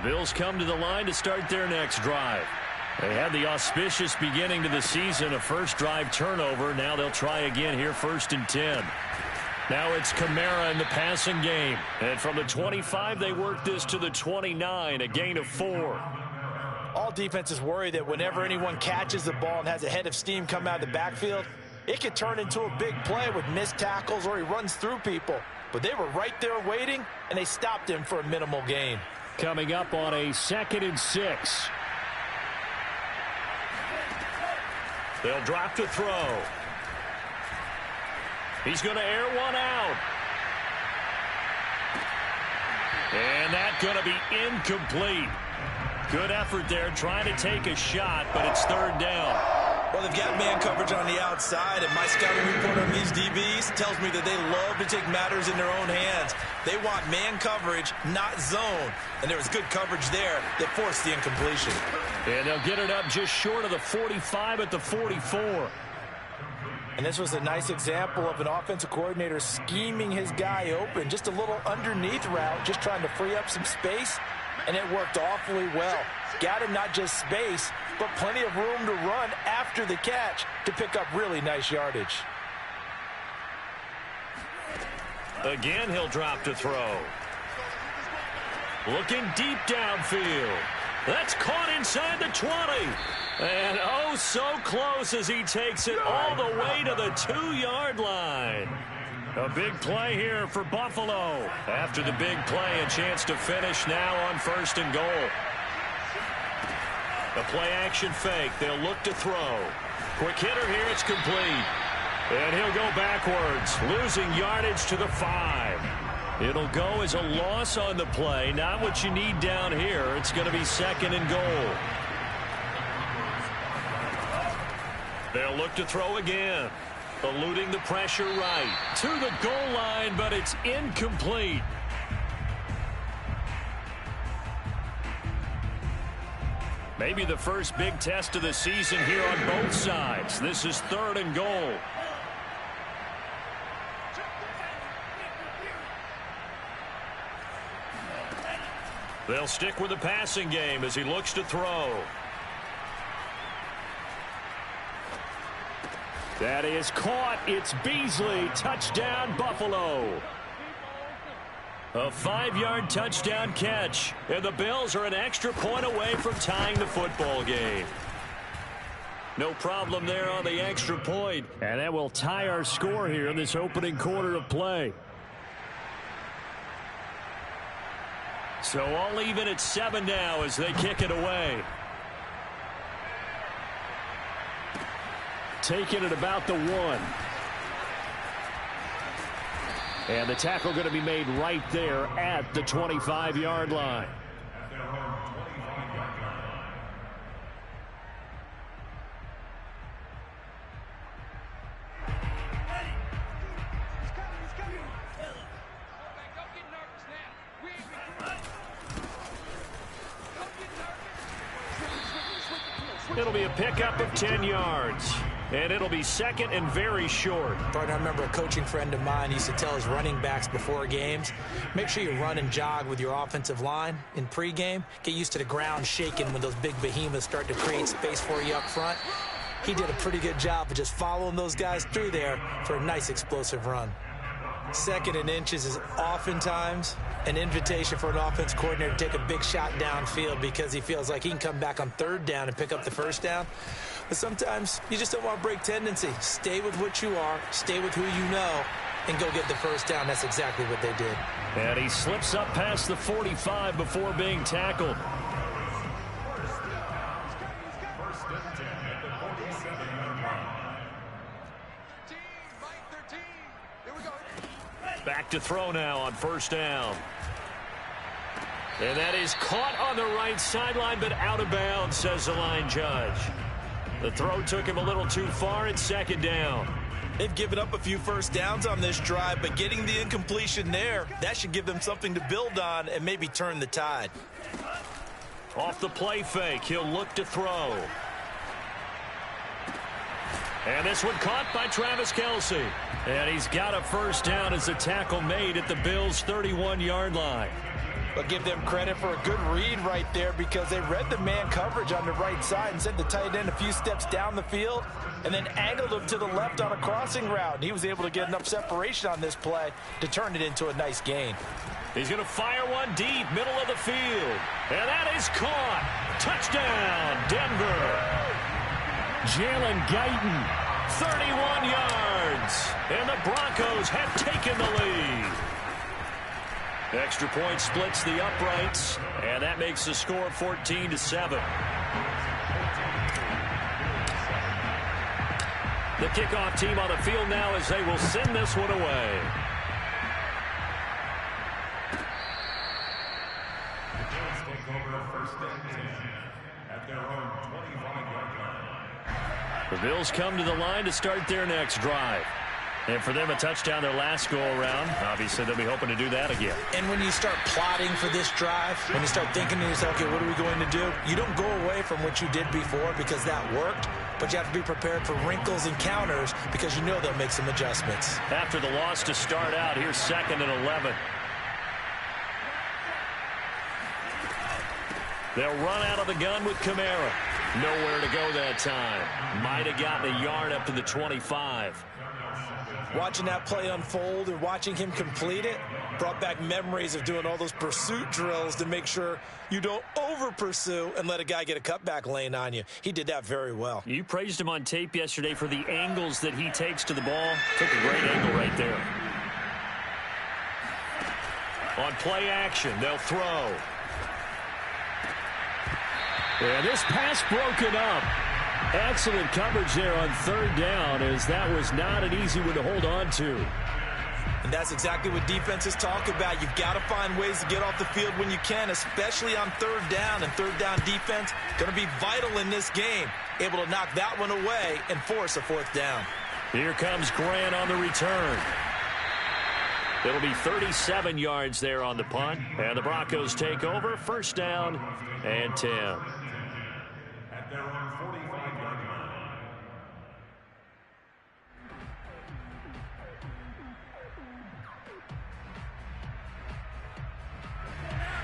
Bills come to the line to start their next drive. They had the auspicious beginning to the season, a first drive turnover. Now they'll try again here, 1st and 10. Now it's Kamara in the passing game. And from the 25, they work this to the 29, a gain of 4. All defenses worry that whenever anyone catches the ball and has a head of steam come out of the backfield, it could turn into a big play with missed tackles or he runs through people. But they were right there waiting, and they stopped him for a minimal gain. Coming up on a 2nd and 6. They'll drop to throw. He's going to air one out. And that's going to be incomplete. Good effort there trying to take a shot, but it's 3rd down. Well, they've got man coverage on the outside, and my scouting report on these DBs tells me that they love to take matters in their own hands. They want man coverage, not zone. And there was good coverage there that forced the incompletion. And they'll get it up just short of the 45 at the 44. And this was a nice example of an offensive coordinator scheming his guy open. Just a little underneath route, just trying to free up some space. And it worked awfully well. Got him not just space, but plenty of room to run after the catch to pick up really nice yardage. Again, he'll drop to throw. Looking deep downfield. That's caught inside the 20. And oh, so close as he takes it all the way to the 2-yard line. A big play here for Buffalo. After the big play, a chance to finish now on 1st and goal. A play-action fake. They'll look to throw. Quick hitter here. It's complete. And he'll go backwards, losing yardage to the 5. It'll go as a loss on the play. Not what you need down here. It's going to be 2nd and goal. They'll look to throw again. Eluding the pressure right to the goal line, but it's incomplete. Maybe the first big test of the season here on both sides. This is 3rd and goal. They'll stick with the passing game as he looks to throw. That is caught. It's Beasley. Touchdown, Buffalo. A 5-yard touchdown catch. And the Bills are an extra point away from tying the football game. No problem there on the extra point. And that will tie our score here in this opening quarter of play. So all even at 7 now as they kick it away. Taking it about the 1. And the tackle going to be made right there at the 25-yard line. It'll be a pickup of 10 yards. And it'll be 2nd and very short. Partner, I remember a coaching friend of mine used to tell his running backs before games, make sure you run and jog with your offensive line in pregame. Get used to the ground shaking when those big behemoths start to create space for you up front. He did a pretty good job of just following those guys through there for a nice explosive run. 2nd and inches is oftentimes an invitation for an offense coordinator to take a big shot downfield because he feels like he can come back on 3rd down and pick up the 1st down. But sometimes you just don't want to break tendency. Stay with what you are, stay with who you know, and go get the 1st down. That's exactly what they did. And he slips up past the 45 before being tackled. Back to throw now on 1st down. And that is caught on the right sideline, but out of bounds, says the line judge. The throw took him a little too far. It's 2nd down. They've given up a few 1st downs on this drive, but getting the incompletion there, that should give them something to build on and maybe turn the tide. Off the play fake, he'll look to throw. And this one caught by Travis Kelce. And he's got a 1st down as the tackle made at the Bills' 31-yard line. But give them credit for a good read right there because they read the man coverage on the right side and sent the tight end a few steps down the field and then angled him to the left on a crossing route. And he was able to get enough separation on this play to turn it into a nice gain. He's going to fire one deep, middle of the field. And that is caught. Touchdown, Denver. Jalen Guyton, 31 yards. And the Broncos have taken the lead. Extra point splits the uprights, and that makes the score 14-7. The kickoff team on the field now as they will send this one away. The Bills come to the line to start their next drive. And for them, a touchdown their last go-around. Obviously, they'll be hoping to do that again. And when you start plotting for this drive, when you start thinking to yourself, okay, what are we going to do? You don't go away from what you did before because that worked, but you have to be prepared for wrinkles and counters because you know they'll make some adjustments. After the loss to start out, here's 2nd and 11. They'll run out of the gun with Kamara. Nowhere to go that time. Might have gotten a yard up to the 25. Watching that play unfold and watching him complete it brought back memories of doing all those pursuit drills to make sure you don't over-pursue and let a guy get a cutback lane on you. He did that very well. You praised him on tape yesterday for the angles that he takes to the ball. Took a great angle right there. On play action, they'll throw. And this pass broken up. Excellent coverage there on 3rd down, as that was not an easy one to hold on to. And that's exactly what defenses talk about. You've got to find ways to get off the field when you can, especially on 3rd down. And 3rd down defense going to be vital in this game. Able to knock that one away and force a 4th down. Here comes Grant on the return. It'll be 37 yards there on the punt. And the Broncos take over. 1st down and 10.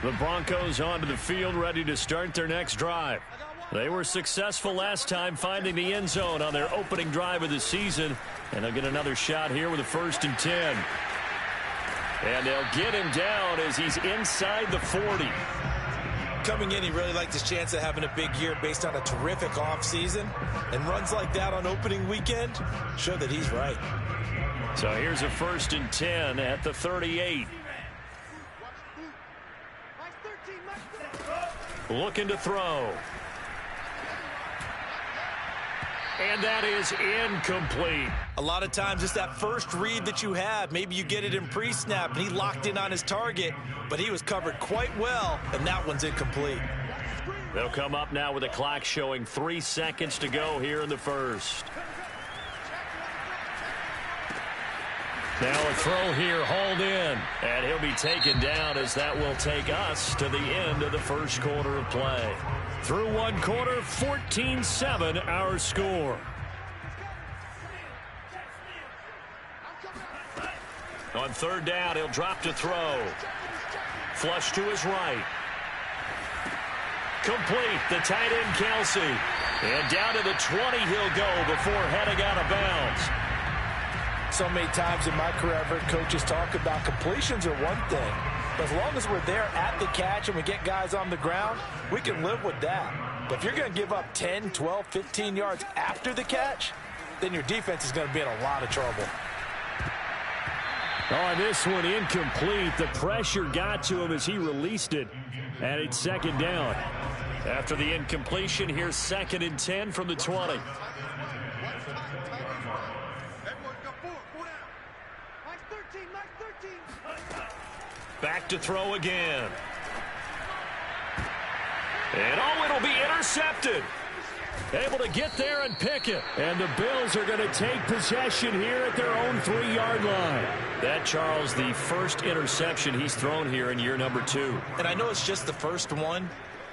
The Broncos onto the field, ready to start their next drive. They were successful last time finding the end zone on their opening drive of the season. And they'll get another shot here with a 1st and 10. And they'll get him down as he's inside the 40. Coming in, he really liked his chance of having a big year based on a terrific offseason. And runs like that on opening weekend show that he's right. So here's a 1st and 10 at the 38. Looking to throw. And that is incomplete. A lot of times it's that first read that you have. Maybe you get it in pre-snap, and he locked in on his target, but he was covered quite well, and that one's incomplete. They'll come up now with a clock showing 3 seconds to go here in the 1st. Now a throw here, hauled in, and he'll be taken down as that will take us to the end of the 1st quarter of play. Through 1 quarter, 14-7 our score. On 3rd down, he'll drop to throw. Flush to his right. Complete, the tight end Kelsey. And down to the 20 he'll go before heading out of bounds. So many times in my career, I've heard coaches talk about completions are one thing. But as long as we're there at the catch and we get guys on the ground, we can live with that. But if you're going to give up 10, 12, 15 yards after the catch, then your defense is going to be in a lot of trouble. Oh, this one incomplete. The pressure got to him as he released it. And it's 2nd down. After the incompletion, here's 2nd and 10 from the 20. Back to throw again. And oh, it'll be intercepted. Able to get there and pick it. And the Bills are going to take possession here at their own 3-yard line. That, Charles, the first interception he's thrown here in year number 2. And I know it's just the first one,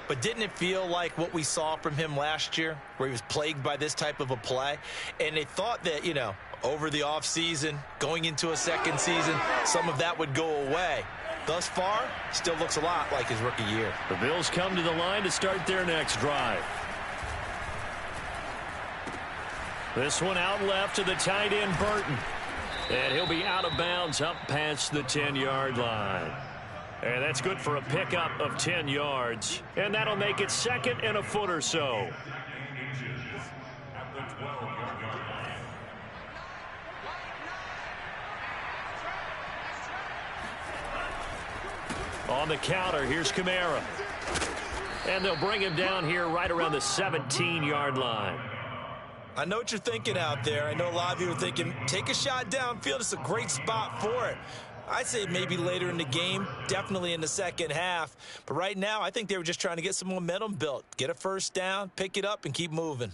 but didn't it feel like what we saw from him last year, where he was plagued by this type of a play? And they thought that, you know, over the offseason, going into a second season, some of that would go away. thus far, still looks a lot like his rookie year. The Bills come to the line to start their next drive. This one out left to the tight end, Burton. And he'll be out of bounds up past the 10-yard line. And that's good for a pickup of 10 yards. And that'll make it 2nd and a foot or so. On the counter, here's Kamara. And they'll bring him down here right around the 17-yard line. I know what you're thinking out there. I know a lot of you are thinking, take a shot downfield. It's a great spot for it. I'd say maybe later in the game, definitely in the second half. But right now, I think they were just trying to get some momentum built. Get a first down, pick it up, and keep moving.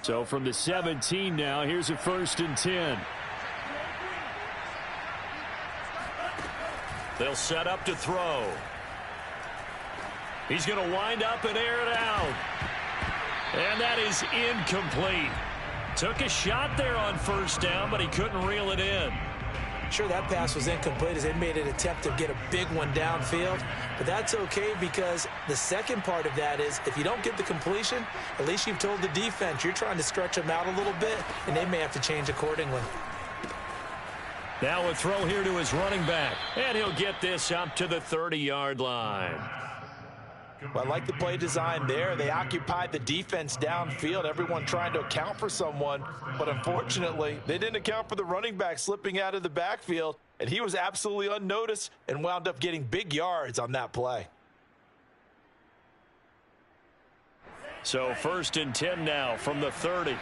So from the 17 now, here's a 1st and 10. They'll set up to throw. He's going to wind up and air it out. And that is incomplete. Took a shot there on 1st down, but he couldn't reel it in. Sure, that pass was incomplete as they made an attempt to get a big one downfield. But that's okay because the second part of that is if you don't get the completion, at least you've told the defense you're trying to stretch them out a little bit, and they may have to change accordingly. Now a throw here to his running back. And he'll get this up to the 30-yard line. Well, I like the play design there. They occupied the defense downfield, everyone trying to account for someone. But unfortunately, they didn't account for the running back slipping out of the backfield. And he was absolutely unnoticed and wound up getting big yards on that play. So 1st and 10 now from the 30.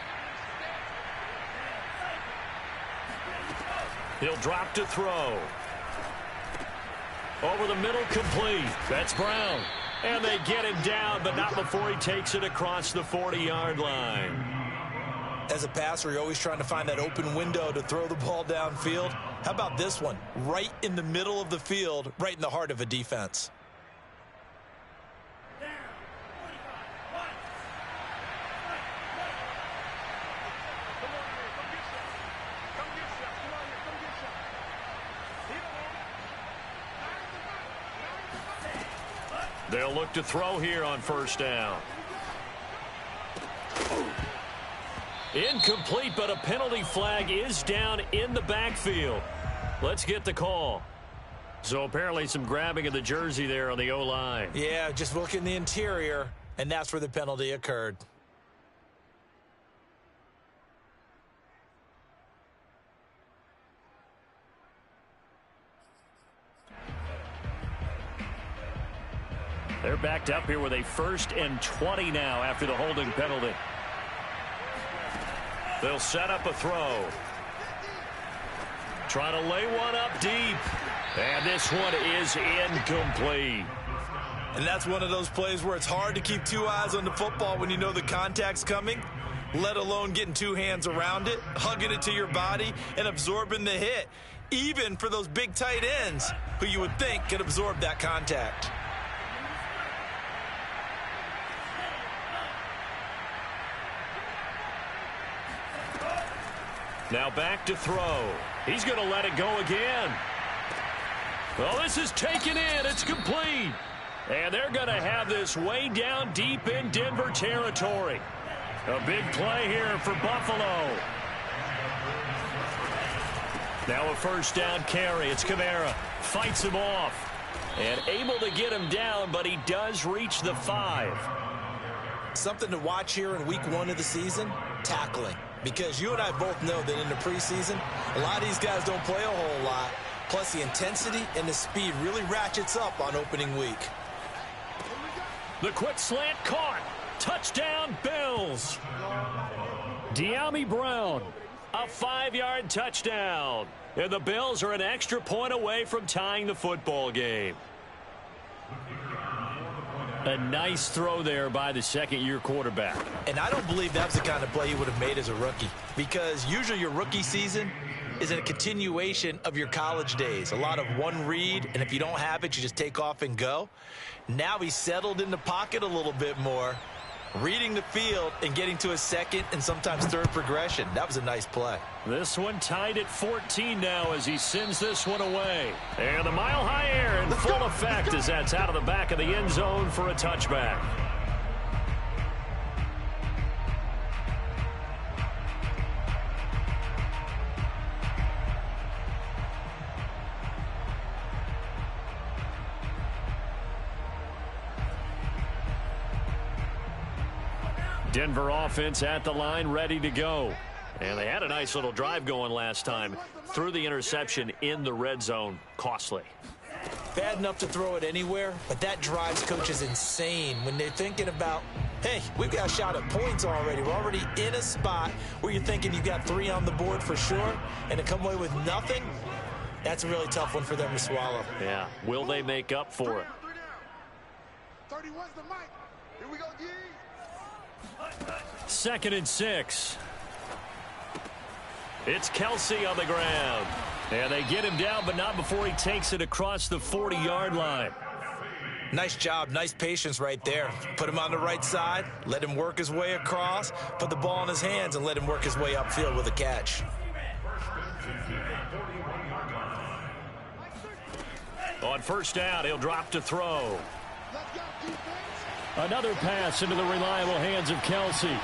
He'll drop to throw. Over the middle, complete. That's Brown. And they get him down, but not before he takes it across the 40-yard line. As a passer, you're always trying to find that open window to throw the ball downfield. How about this one? Right in the middle of the field, right in the heart of a defense. They'll look to throw here on 1st down. Incomplete, but a penalty flag is down in the backfield. Let's get the call. So apparently some grabbing of the jersey there on the O-line. Yeah, just look in the interior, and that's where the penalty occurred. They're backed up here with a 1st and 20 now after the holding penalty. They'll set up a throw. Trying to lay one up deep. And this one is incomplete. And that's one of those plays where it's hard to keep two eyes on the football when you know the contact's coming, let alone getting two hands around it, hugging it to your body, and absorbing the hit, even for those big tight ends who you would think could absorb that contact. Now back to throw. He's going to let it go again. Well, this is taken in. It's complete. And they're going to have this way down deep in Denver territory. A big play here for Buffalo. Now a 1st down carry. It's Kamara. Fights him off. And able to get him down, but he does reach the 5. Something to watch here in week 1 of the season, tackling. Because you and I both know that in the preseason, a lot of these guys don't play a whole lot. Plus, the intensity and the speed really ratchets up on opening week. The quick slant caught. Touchdown, Bills. Dyami Brown, a 5-yard touchdown. And the Bills are an extra point away from tying the football game. A nice throw there by the 2nd-year quarterback. And I don't believe that was the kind of play he would have made as a rookie. Because usually your rookie season is a continuation of your college days. A lot of one read, and if you don't have it, you just take off and go. Now he's settled in the pocket a little bit more. Reading the field and getting to a second and sometimes third progression. That was a nice play. This one tied at 14 now as he sends this one away. And the mile-high air in full effect as that's out of the back of the end zone for a touchback. Denver offense at the line, ready to go. And they had a nice little drive going last time. Threw the interception in the red zone. Costly. Bad enough to throw it anywhere, but that drives coaches insane when they're thinking about, hey, we've got a shot at points already. We're already in a spot where you're thinking you've got 3 on the board for sure, and to come away with nothing, that's a really tough one for them to swallow. Yeah. Will they make up for it? 31's the mic. Here we go, G. 2nd and 6. It's Kelsey on the ground. And they get him down, but not before he takes it across the 40-yard line. Nice job, nice patience right there. Put him on the right side, let him work his way across, put the ball in his hands, and let him work his way upfield with a catch. On first down, he'll drop to throw. Another pass into the reliable hands of Kelsey.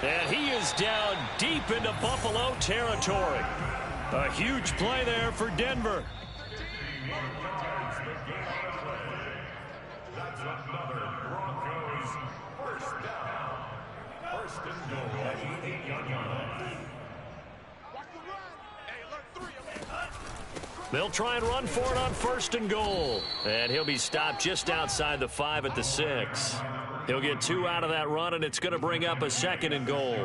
And he is down deep into Buffalo territory. A huge play there for Denver. That's another Broncos first down. First and goal at the 8-yard line. They'll try and run for it on 1st and goal. And he'll be stopped just outside the 5 at the 6. He'll get 2 out of that run, and it's going to bring up a 2nd and goal.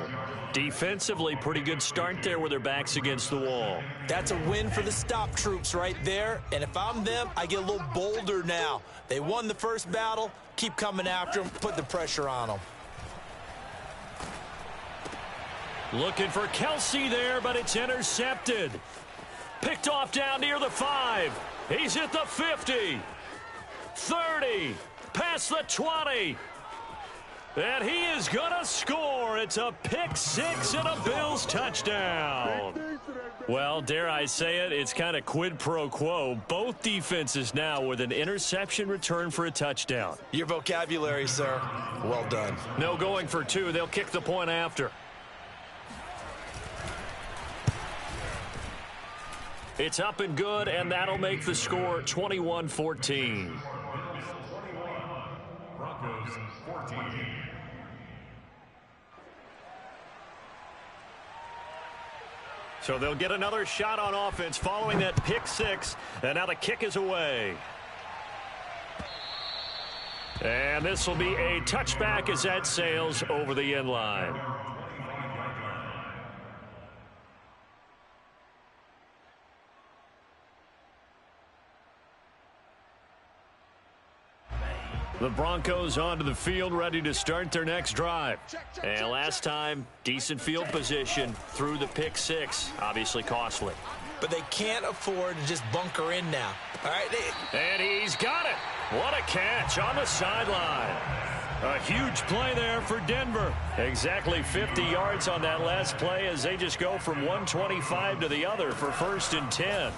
Defensively, pretty good start there with their backs against the wall. That's a win for the stop troops right there. And if I'm them, I get a little bolder now. They won the first battle. Keep coming after them. Put the pressure on them. Looking for Kelsey there, but it's intercepted. Picked off down near the 5. He's at the 50. 30. Past the 20. And he is going to score. It's a pick 6 and a Bills touchdown. Well, dare I say it, it's kind of quid pro quo. Both defenses now with an interception return for a touchdown. Your vocabulary, sir. Well done. No going for 2. They'll kick the point after. It's up and good, and that'll make the score 21-14. Broncos 14. So they'll get another shot on offense following that pick 6, and now the kick is away. And this will be a touchback as that sails over the end line. The Broncos onto the field, ready to start their next drive. And last time, decent field position through the pick 6. Obviously costly. But they can't afford to just bunker in now. All right. And he's got it. What a catch on the sideline. A huge play there for Denver. Exactly 50 yards on that last play as they just go from 125 to the other for 1st and 10.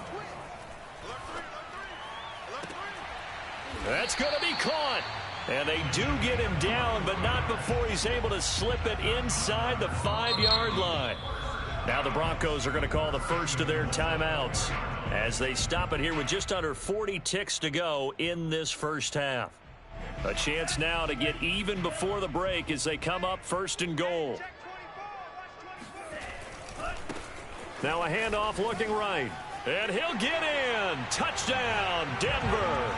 That's going to be caught. And they do get him down, but not before he's able to slip it inside the 5-yard line. Now the Broncos are going to call the first of their timeouts as they stop it here with just under 40 ticks to go in this first half. A chance now to get even before the break as they come up 1st and goal. Now a handoff looking right. And he'll get in. Touchdown, Denver.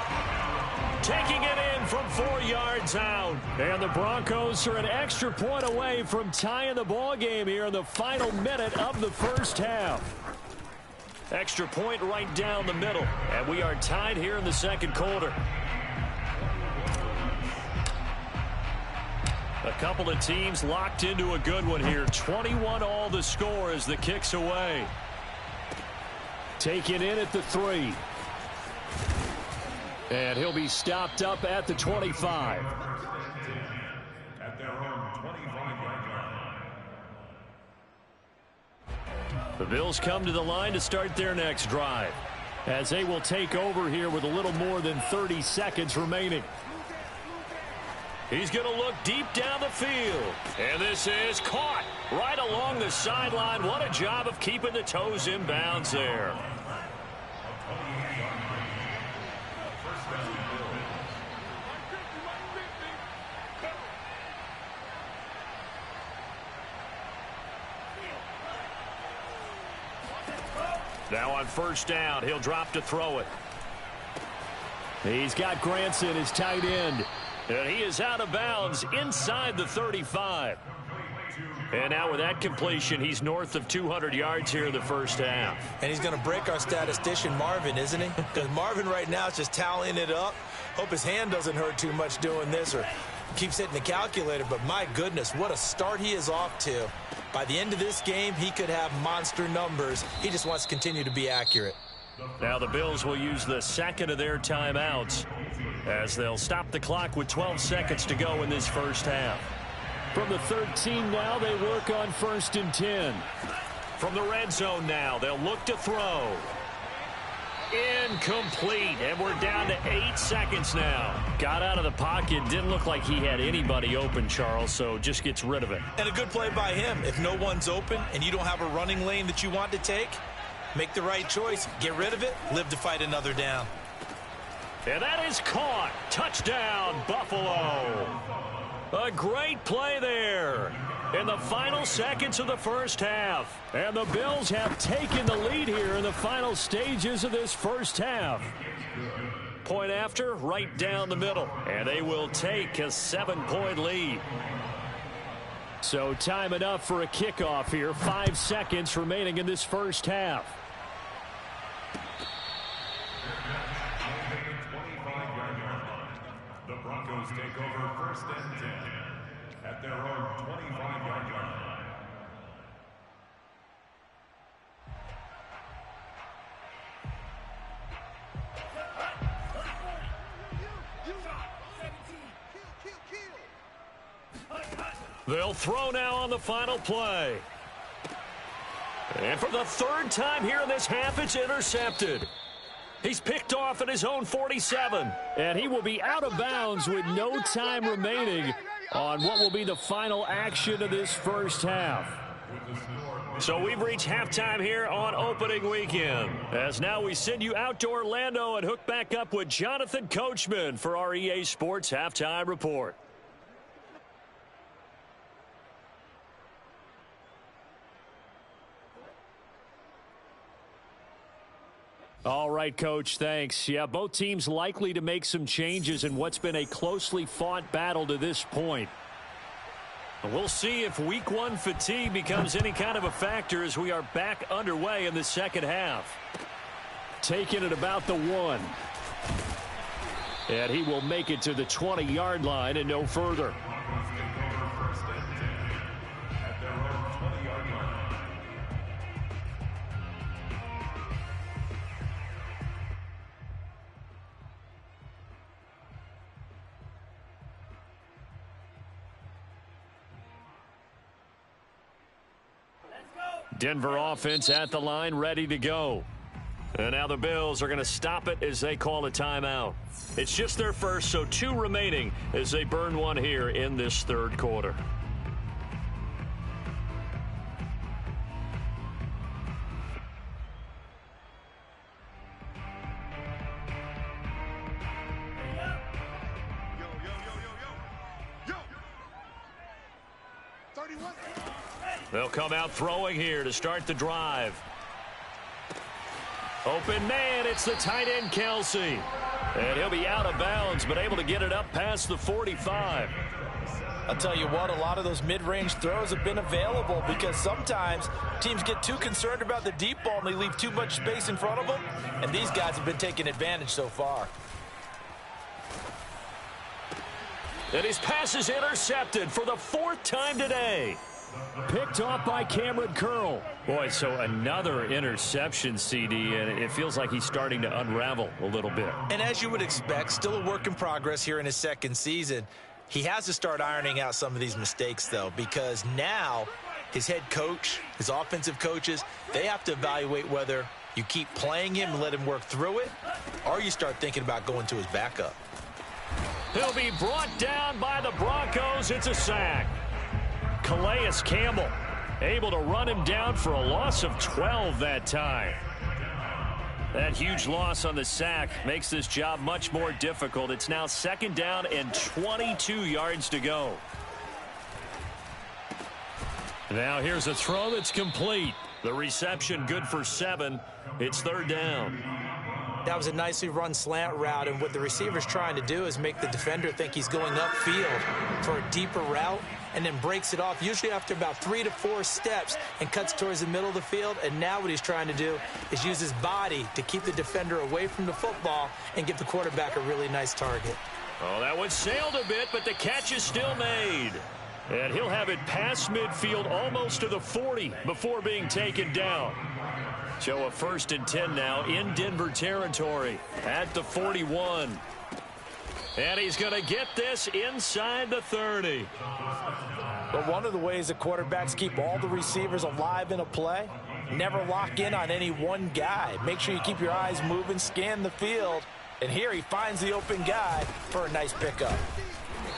Taking it in from 4 yards out. And the Broncos are an extra point away from tying the ball game here in the final minute of the first half. Extra point right down the middle. And we are tied here in the second quarter. A couple of teams locked into a good one here. 21 all the score as the kick's away. Taken in at the 3. And he'll be stopped up at the 25. At their own 25-yard line. The Bills come to the line to start their next drive, as they will take over here with a little more than 30 seconds remaining. He's going to look deep down the field. And this is caught right along the sideline. What a job of keeping the toes in bounds there. Now on first down, he'll drop to throw it. He's got Granson, his tight end. And he is out of bounds inside the 35. And now with that completion, he's north of 200 yards here in the first half. And he's going to break our statistician Marvin, isn't he? Because Marvin right now is just tallying it up. Hope his hand doesn't hurt too much doing this or keeps hitting the calculator. But my goodness, what a start he is off to. By the end of this game, he could have monster numbers. He just wants to continue to be accurate. Now the Bills will use the second of their timeouts as they'll stop the clock with 12 seconds to go in this first half. From the 13 now, they work on 1st and 10. From the red zone now, they'll look to throw. Incomplete, and we're down to 8 seconds now. Got out of the pocket, didn't look like he had anybody open, Charles, so just gets rid of it. And a good play by him. If no one's open and you don't have a running lane that you want to take, make the right choice, get rid of it, live to fight another down. And that is caught. Touchdown, Buffalo. A great play there in the final seconds of the first half. And the Bills have taken the lead here in the final stages of this first half. Point after, right down the middle. And they will take a 7-point lead. So time enough for a kickoff here. 5 seconds remaining in this first half. The Broncos take over 1st and 10 at their own 25-yard line. They'll throw now on the final play. And for the 3rd time here in this half, it's intercepted. He's picked off at his own 47. And he will be out of bounds with no time remaining on what will be the final action of this first half. So we've reached halftime here on opening weekend. As now we send you out to Orlando and hook back up with Jonathan Coachman for our EA Sports Halftime Report. All right, Coach, thanks. Yeah, both teams likely to make some changes in what's been a closely fought battle to this point. We'll see if Week 1 fatigue becomes any kind of a factor as we are back underway in the second half. Taking it about the 1. And he will make it to the 20-yard line and no further. Denver offense at the line, ready to go. And now the Bills are going to stop it as they call a timeout. It's just their first, so 2 remaining as they burn one here in this 3rd quarter. They'll come out throwing here to start the drive. Open man, it's the tight end Kelsey. And he'll be out of bounds, but able to get it up past the 45. I'll tell you what, a lot of those mid-range throws have been available because sometimes teams get too concerned about the deep ball and they leave too much space in front of them. And these guys have been taking advantage so far. And his pass is intercepted for the 4th time today. Picked off by Cameron Curl. Boy, so another interception, CD, and it feels like he's starting to unravel a little bit. And as you would expect, still a work in progress here in his second season. He has to start ironing out some of these mistakes, though, because now his head coach, his offensive coaches, they have to evaluate whether you keep playing him and let him work through it, or you start thinking about going to his backup. He'll be brought down by the Broncos. It's a sack. Calais Campbell able to run him down for a loss of 12 that time. That huge loss on the sack makes this job much more difficult. It's now 2nd down and 22 yards to go. Now here's a throw that's complete. The reception good for 7. It's 3rd down. That was a nicely run slant route, and what the receiver's trying to do is make the defender think he's going upfield for a deeper route, and then breaks it off, usually after about 3 to 4 steps, and cuts towards the middle of the field. And now what he's trying to do is use his body to keep the defender away from the football and give the quarterback a really nice target. Oh, that one sailed a bit, but the catch is still made. And he'll have it past midfield almost to the 40 before being taken down. So a 1st and 10 now in Denver territory at the 41. And he's going to get this inside the 30. But one of the ways that quarterbacks keep all the receivers alive in a play, never lock in on any one guy. Make sure you keep your eyes moving, scan the field. And here he finds the open guy for a nice pickup.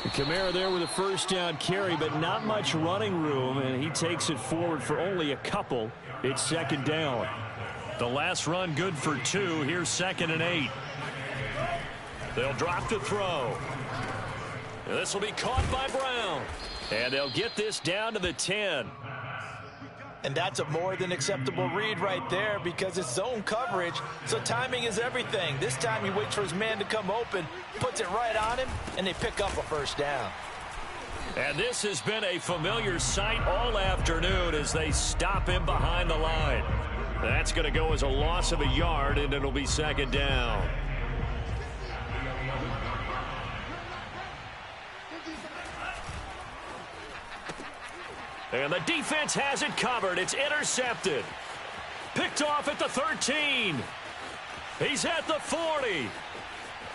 Kamara there with a 1st down carry, but not much running room, and he takes it forward for only a couple. It's 2nd down. The last run good for 2. Here's 2nd and 8. They'll drop the throw. And this will be caught by Brown. And they'll get this down to the 10. And that's a more than acceptable read right there because it's zone coverage, so timing is everything. This time he waits for his man to come open, puts it right on him, and they pick up a 1st down. And this has been a familiar sight all afternoon as they stop him behind the line. That's going to go as a loss of a yard, and it'll be 2nd down. And the defense has it covered. It's intercepted. Picked off at the 13. He's at the 40.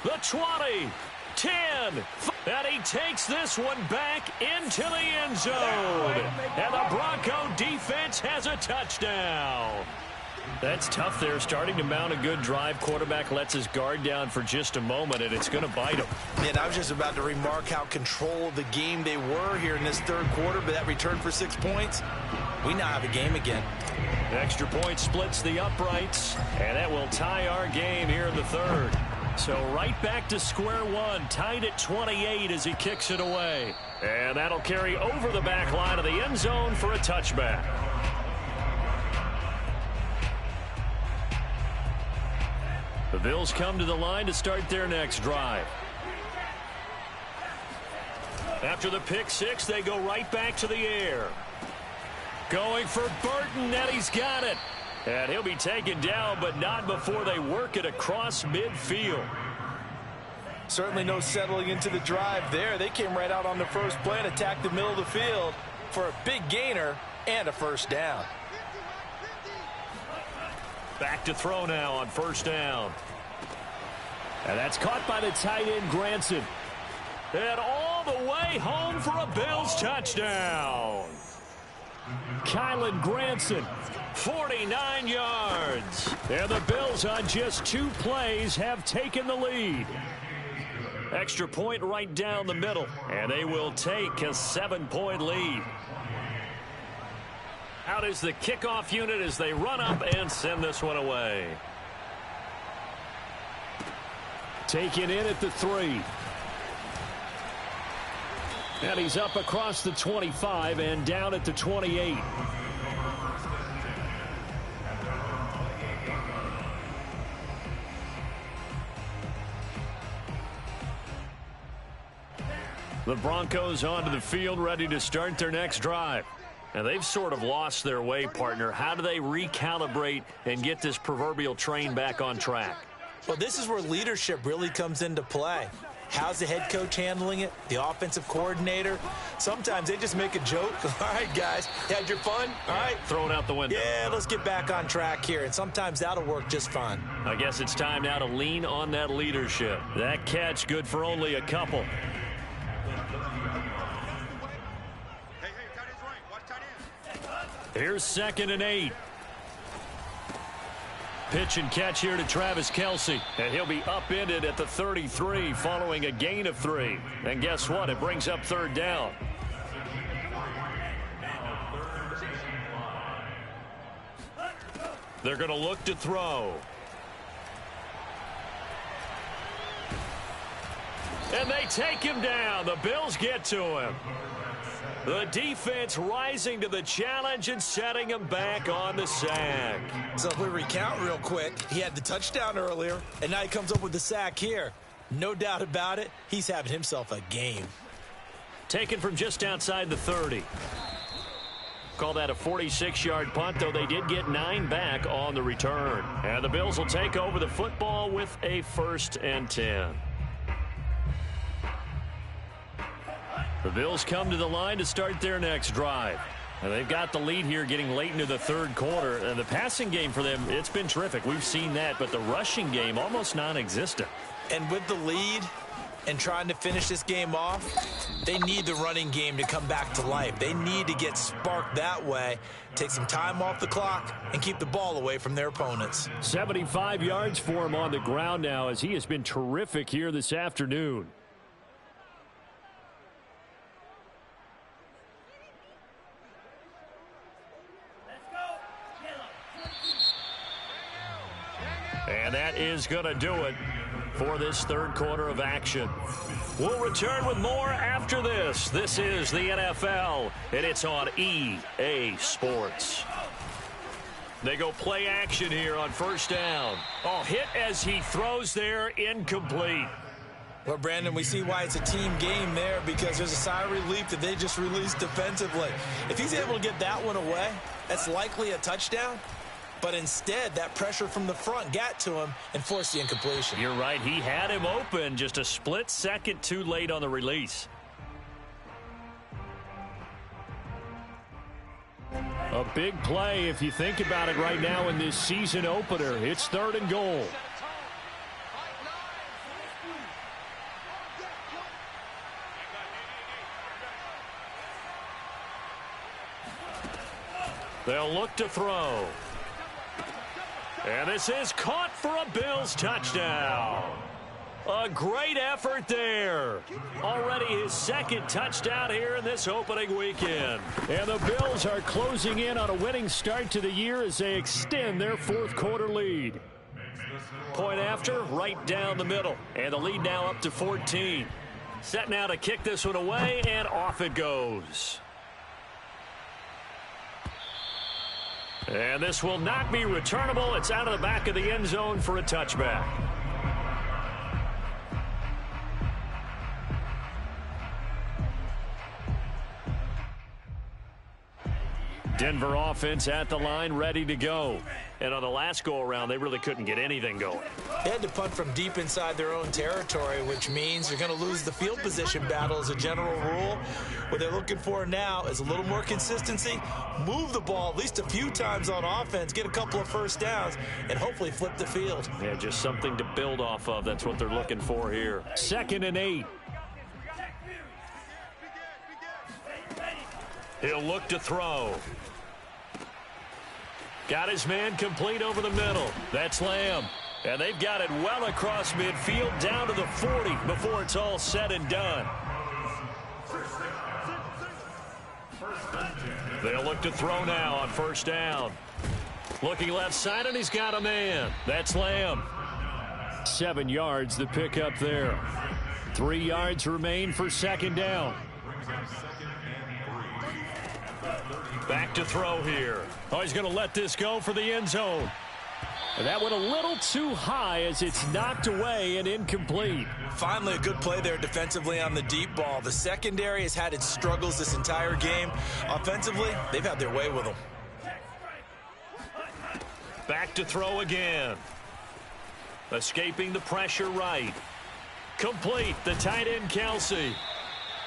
The 20. 10. And he takes this one back into the end zone. And the Bronco defense has a touchdown. That's tough there, starting to mount a good drive. Quarterback lets his guard down for just a moment, and it's going to bite him. And I was just about to remark how control of the game they were here in this 3rd quarter, but that return for 6 points, we now have a game again. Extra point splits the uprights, and that will tie our game here in the 3rd. So right back to square one, tied at 28 as he kicks it away. And that'll carry over the back line of the end zone for a touchback. The Bills come to the line to start their next drive. After the pick 6, they go right back to the air. Going for Burton, and he's got it. And he'll be taken down, but not before they work it across midfield. Certainly no settling into the drive there. They came right out on the first play and attacked the middle of the field for a big gainer and a 1st down. Back to throw now on 1st down. And that's caught by the tight end, Granson. And all the way home for a Bills touchdown. Kylen Granson, 49 yards. And the Bills on just 2 plays have taken the lead. Extra point right down the middle. And they will take a 7-point lead. Out is the kickoff unit as they run up and send this one away. Taken in at the 3. And he's up across the 25 and down at the 28. The Broncos onto the field, ready to start their next drive. And they've sort of lost their way, partner. How do they recalibrate and get this proverbial train back on track? Well, this is where leadership really comes into play. How's the head coach handling it? The offensive coordinator? Sometimes they just make a joke. All right, guys, had your fun? All right. Throw it out the window. Yeah, let's get back on track here, and sometimes that'll work just fine. I guess it's time now to lean on that leadership. That catch good for only a couple. Here's 2nd and 8. Pitch and catch here to Travis Kelce. And he'll be upended at the 33 following a gain of 3. And guess what? It brings up 3rd down. They're going to look to throw. And they take him down. The Bills get to him. The defense rising to the challenge and setting him back on the sack. So if we recount real quick, he had the touchdown earlier, and now he comes up with the sack here. No doubt about it, he's having himself a game. Taken from just outside the 30. Call that a 46-yard punt, though they did get 9 back on the return. And the Bills will take over the football with a 1st and 10. The Bills come to the line to start their next drive. And they've got the lead here getting late into the 3rd quarter. And the passing game for them, it's been terrific. We've seen that, but the rushing game almost non-existent. And with the lead and trying to finish this game off, they need the running game to come back to life. They need to get sparked that way, take some time off the clock, and keep the ball away from their opponents. 75 yards for him on the ground now as he has been terrific here this afternoon. And that is going to do it for this 3rd quarter of action. We'll return with more after this. This is the NFL, and it's on EA Sports. They go play action here on 1st down. Oh, hit as he throws there, incomplete. Well, Brandon, we see why it's a team game there, because there's a sigh of relief that they just released defensively. If he's able to get that one away, that's likely a touchdown. But instead, that pressure from the front got to him and forced the incompletion. You're right. He had him open, just a split second too late on the release. A big play if you think about it right now in this season opener. It's 3rd and goal. They'll look to throw. And this is caught for a Bills touchdown. A great effort there. Already his 2nd touchdown here in this opening weekend. And the Bills are closing in on a winning start to the year as they extend their 4th quarter lead. Point after, right down the middle. And the lead now up to 14. Set now to kick this one away, and off it goes. And this will not be returnable. It's out of the back of the end zone for a touchback. Denver offense at the line, ready to go. And on the last go-around, they really couldn't get anything going. They had to punt from deep inside their own territory, which means you're going to lose the field position battle as a general rule. What they're looking for now is a little more consistency, move the ball at least a few times on offense, get a couple of 1st downs, and hopefully flip the field. Yeah, just something to build off of. That's what they're looking for here. 2nd and 8. He'll look to throw. Got his man complete over the middle. That's Lamb. And they've got it well across midfield down to the 40 before it's all said and done. They'll look to throw now on 1st down. Looking left side, and he's got a man. That's Lamb. 7 yards the pickup there. 3 yards remain for 2nd down. Back to throw here. Oh, he's going to let this go for the end zone. And that went a little too high as it's knocked away and incomplete. Finally, a good play there defensively on the deep ball. The secondary has had its struggles this entire game. Offensively, they've had their way with them. Back to throw again. Escaping the pressure right. Complete, the tight end Kelsey.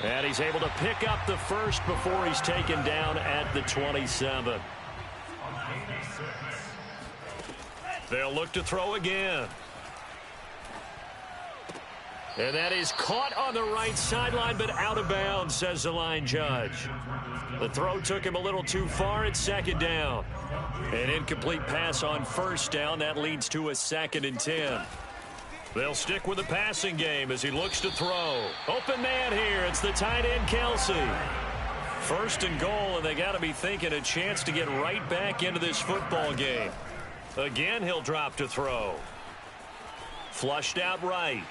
And he's able to pick up the first before he's taken down at the 27. They'll look to throw again. And that is caught on the right sideline, but out of bounds, says the line judge. The throw took him a little too far at second down. An incomplete pass on first down. That leads to a 2nd and 10. They'll stick with the passing game as he looks to throw. Open man here. It's the tight end, Kelsey. 1st and goal, and they got to be thinking a chance to get right back into this football game. Again, he'll drop to throw. Flushed out right.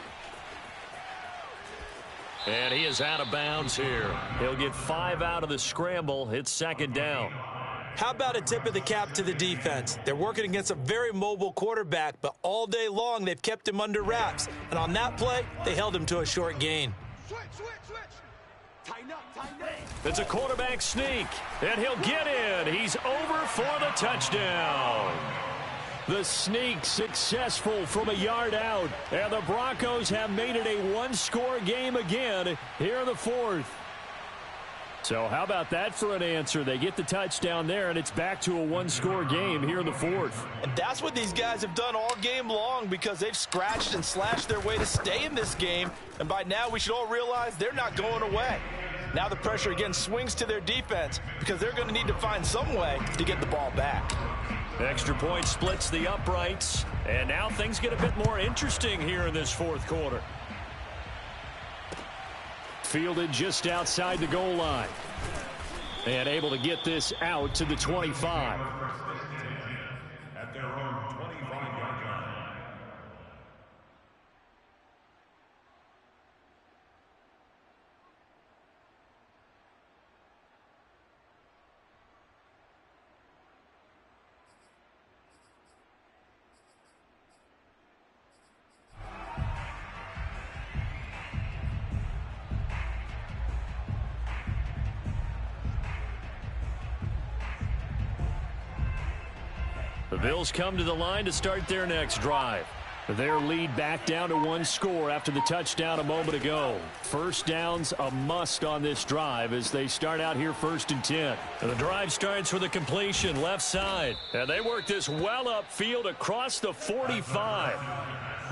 And he is out of bounds here. He'll get 5 out of the scramble. It's 2nd down. How about a tip of the cap to the defense? They're working against a very mobile quarterback, but all day long they've kept him under wraps. And on that play, they held him to a short gain. Switch. Tighten up. It's a quarterback sneak, and he'll get in. He's over for the touchdown. The sneak successful from a yard out, and the Broncos have made it a one-score game again here in the 4th. So how about that for an answer? They get the touchdown there, and it's back to a one-score game here in the 4th. And that's what these guys have done all game long because they've scratched and slashed their way to stay in this game. And by now, we should all realize they're not going away. Now the pressure again swings to their defense because they're going to need to find some way to get the ball back. Extra point splits the uprights, and now things get a bit more interesting here in this 4th quarter. Fielded just outside the goal line. And able to get this out to the 25. At their own 25-yard line. The Bills come to the line to start their next drive. Their lead back down to 1 score after the touchdown a moment ago. First down's a must on this drive as they start out here 1st and 10. And the drive starts with a completion left side. And they work this well upfield across the 45.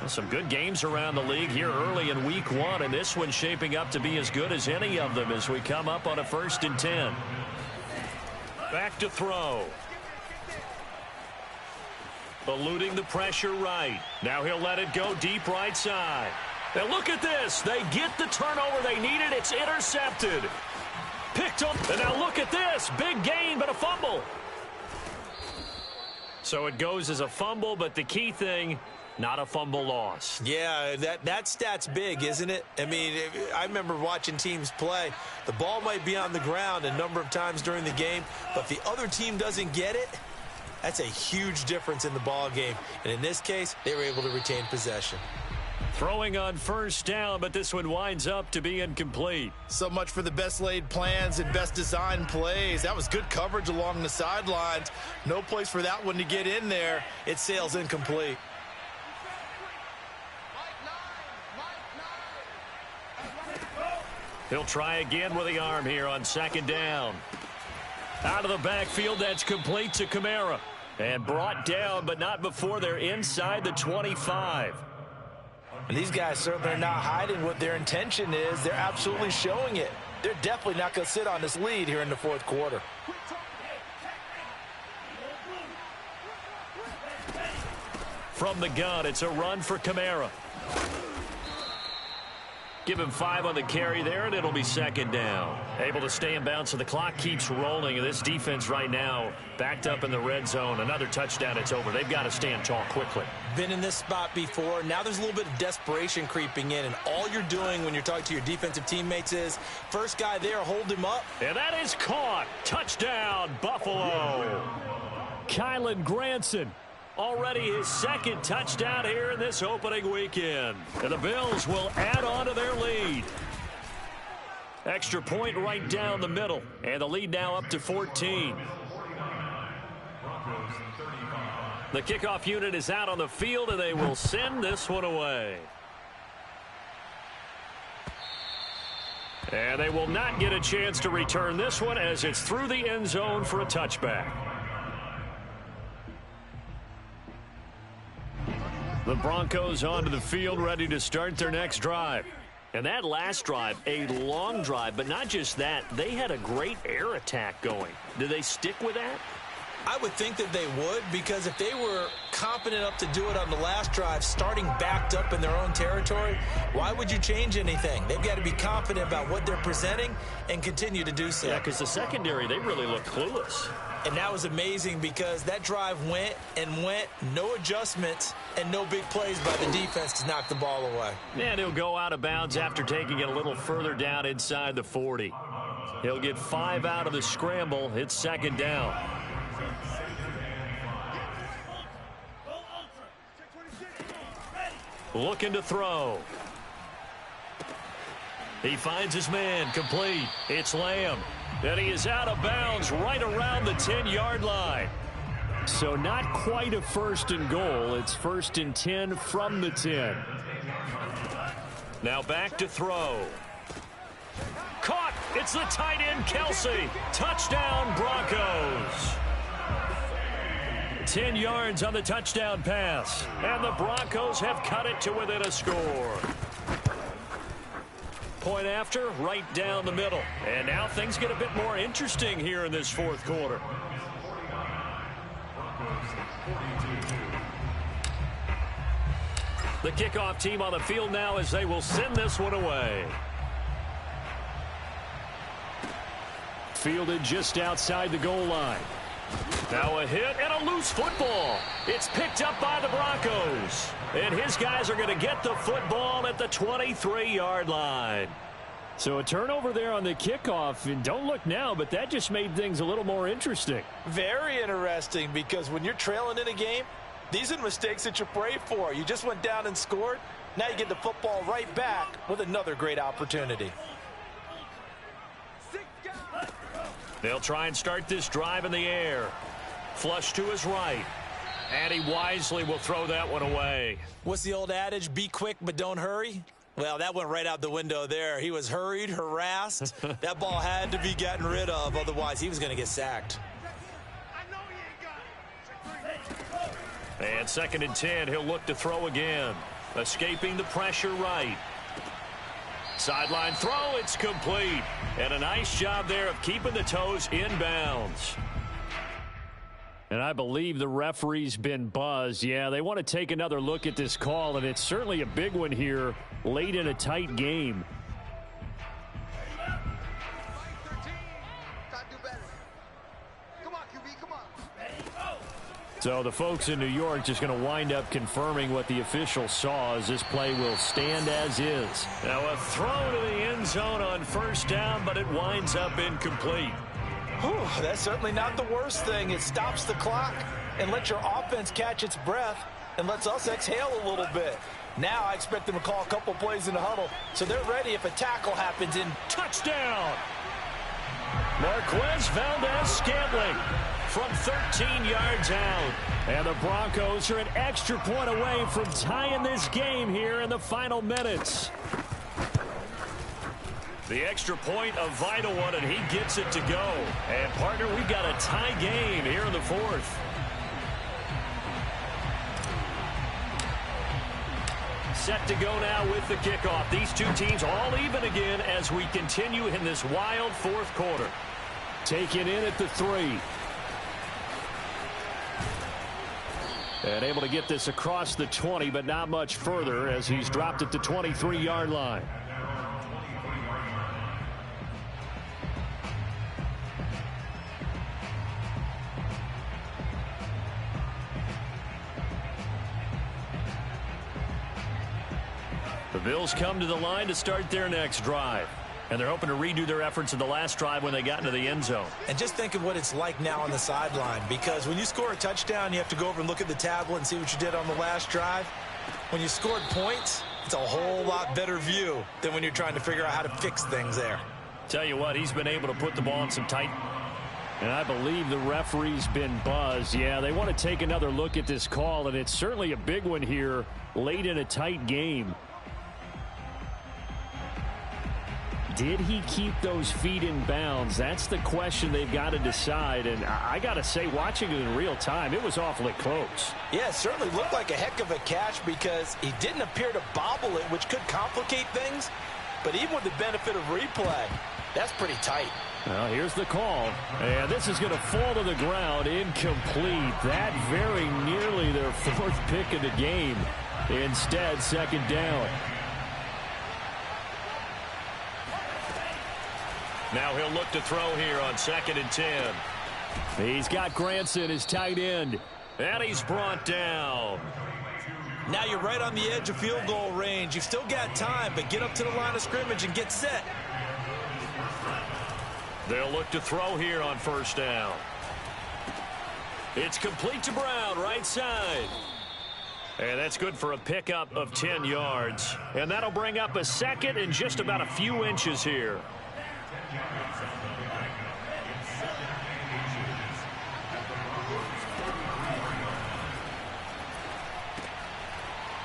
Well, some good games around the league here early in week 1, and this one's shaping up to be as good as any of them as we come up on a 1st and 10. Back to throw. Eluding the pressure right. Now he'll let it go deep right side. And look at this. They get the turnover they needed. It's intercepted. Picked up. And now look at this. Big gain, but a fumble. So it goes as a fumble, but the key thing, not a fumble loss. Yeah, that stat's big, isn't it? I mean, I remember watching teams play. The ball might be on the ground a number of times during the game, but if the other team doesn't get it, that's a huge difference in the ball game. And in this case, they were able to retain possession. Throwing on 1st down, but this one winds up to be incomplete. So much for the best laid plans and best designed plays. That was good coverage along the sidelines. No place for that one to get in there. It sails incomplete. He'll try again with the arm here on 2nd down. Out of the backfield, that's complete to Kamara. And brought down, but not before they're inside the 25. And these guys certainly are not hiding what their intention is. They're absolutely showing it. They're definitely not going to sit on this lead here in the 4th quarter. From the gun, it's a run for Kamara. Give him 5 on the carry there, and it'll be 2nd down. Able to stay in bounds, so the clock keeps rolling. And this defense right now backed up in the red zone. Another touchdown, it's over. They've got to stand tall quickly. Been in this spot before. Now there's a little bit of desperation creeping in, and all you're doing when you're talking to your defensive teammates is, first guy there, hold him up. And that is caught. Touchdown, Buffalo. Kylen Granson. Already his 2nd touchdown here in this opening weekend. And the Bills will add on to their lead. Extra point right down the middle. And the lead now up to 14. The kickoff unit is out on the field, and they will send this one away. And they will not get a chance to return this one as it's through the end zone for a touchback. The Broncos onto the field, ready to start their next drive. And that last drive, a long drive, but not just that, they had a great air attack going. Do they stick with that? I would think that they would, because if they were competent enough to do it on the last drive, starting backed up in their own territory, why would you change anything? They've got to be confident about what they're presenting and continue to do so. Yeah, because the secondary, they really look clueless. And that was amazing because that drive went and went, no adjustments and no big plays by the defense to knock the ball away. And he'll go out of bounds after taking it a little further down inside the 40. He'll get 5 out of the scramble. It's second down. Looking to throw. He finds his man, complete. It's Lamb. And he is out of bounds right around the 10-yard line. So not quite a first and goal. It's first and 10 from the 10. Now back to throw. Caught. It's the tight end, Kelsey. Touchdown, Broncos. 10 yards on the touchdown pass. And the Broncos have cut it to within a score. Point after, right down the middle. And now things get a bit more interesting here in this fourth quarter. The kickoff team on the field now as they will send this one away. Fielded just outside the goal line. Now a hit and a loose football. It's picked up by the Broncos. And his guys are going to get the football at the 23-yard line. So a turnover there on the kickoff. And don't look now, but that just made things a little more interesting. Very interesting, because when you're trailing in a game, these are the mistakes that you pray for. You just went down and scored. Now you get the football right back with another great opportunity. They'll try and start this drive in the air. Flush to his right. And he wisely will throw that one away. What's the old adage? Be quick, but don't hurry. Well, that went right out the window there. He was hurried, harassed. That ball had to be gotten rid of. Otherwise, he was going to get sacked. And second and 10, he'll look to throw again. Escaping the pressure right. Sideline throw, it's complete. And a nice job there of keeping the toes in bounds. And I believe the referee's been buzzed. Yeah, they want to take another look at this call, and it's certainly a big one here late in a tight game. So the folks in New York just going to wind up confirming what the official saw, as this play will stand as is. Now a throw to the end zone on first down, but it winds up incomplete. Whew, that's certainly not the worst thing. It stops the clock and lets your offense catch its breath and lets us exhale a little bit. Now I expect them to call a couple plays in the huddle, so they're ready if a tackle happens in. Touchdown! Marquez Valdez-Scantling from 13 yards out. And the Broncos are an extra point away from tying this game here in the final minutes. The extra point, a vital one, and he gets it to go. And, partner, we've got a tie game here in the fourth. Set to go now with the kickoff. These two teams all even again as we continue in this wild fourth quarter. Taken in at the 3. And able to get this across the 20, but not much further as he's dropped at the 23-yard line. The Bills come to the line to start their next drive. And they're hoping to redo their efforts in the last drive when they got into the end zone. And just think of what it's like now on the sideline, because when you score a touchdown, you have to go over and look at the tablet and see what you did on the last drive. When you scored points, it's a whole lot better view than when you're trying to figure out how to fix things there. Tell you what, he's been able to put the ball in some tight. And I believe the referee's been buzzed. Yeah, they want to take another look at this call, and it's certainly a big one here late in a tight game. did he keep those feet in bounds? That's the question they've got to decide. And I got to say, watching it in real time, it was awfully close. Yeah, it certainly looked like a heck of a catch because he didn't appear to bobble it, which could complicate things. But even with the benefit of replay, that's pretty tight. Well, here's the call. And this is going to fall to the ground, incomplete. That very nearly their fourth pick of the game. Instead, second down. Now he'll look to throw here on 2nd and 10. He's got Granson, his tight end. And he's brought down. Now you're right on the edge of field goal range. You've still got time, but get up to the line of scrimmage and get set. They'll look to throw here on 1st down. It's complete to Brown, right side. And that's good for a pickup of 10 yards. And that'll bring up a 2nd and just about a few inches here.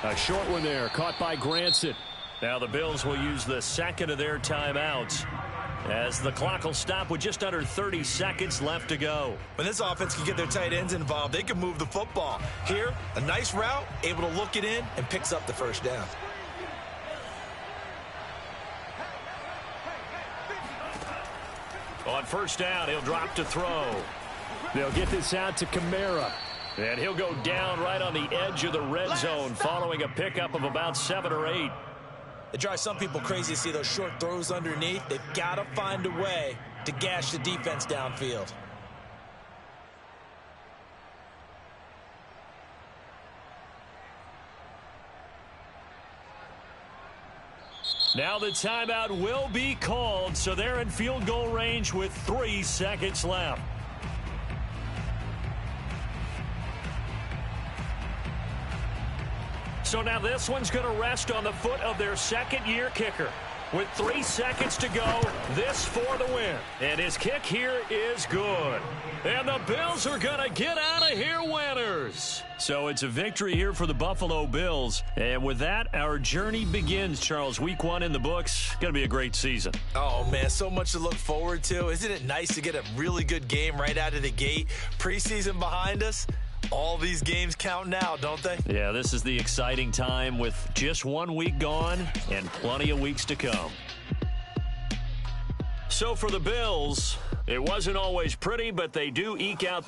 A short one there, caught by Granson. Now the Bills will use the 2nd of their timeouts as the clock will stop with just under 30 seconds left to go. When this offense can get their tight ends involved, they can move the football. Here, a nice route, able to look it in, and picks up the 1st down. On 1st down, he'll drop to throw. They'll get this out to Kamara. And he'll go down right on the edge of the red zone following a pickup of about 7 or 8. It drives some people crazy to see those short throws underneath. They've got to find a way to gash the defense downfield. Now the timeout will be called, so they're in field goal range with 3 seconds left. So now this one's going to rest on the foot of their 2nd-year kicker. With 3 seconds to go, this for the win. And his kick here is good. And the Bills are going to get out of here winners. So it's a victory here for the Buffalo Bills. And with that, our journey begins, Charles. Week 1 in the books. Going to be a great season. Oh, man, so much to look forward to. Isn't it nice to get a really good game right out of the gate? Preseason behind us. All these games count now, don't they? Yeah, this is the exciting time with just 1 week gone and plenty of weeks to come. So for the Bills, it wasn't always pretty, but they do eke out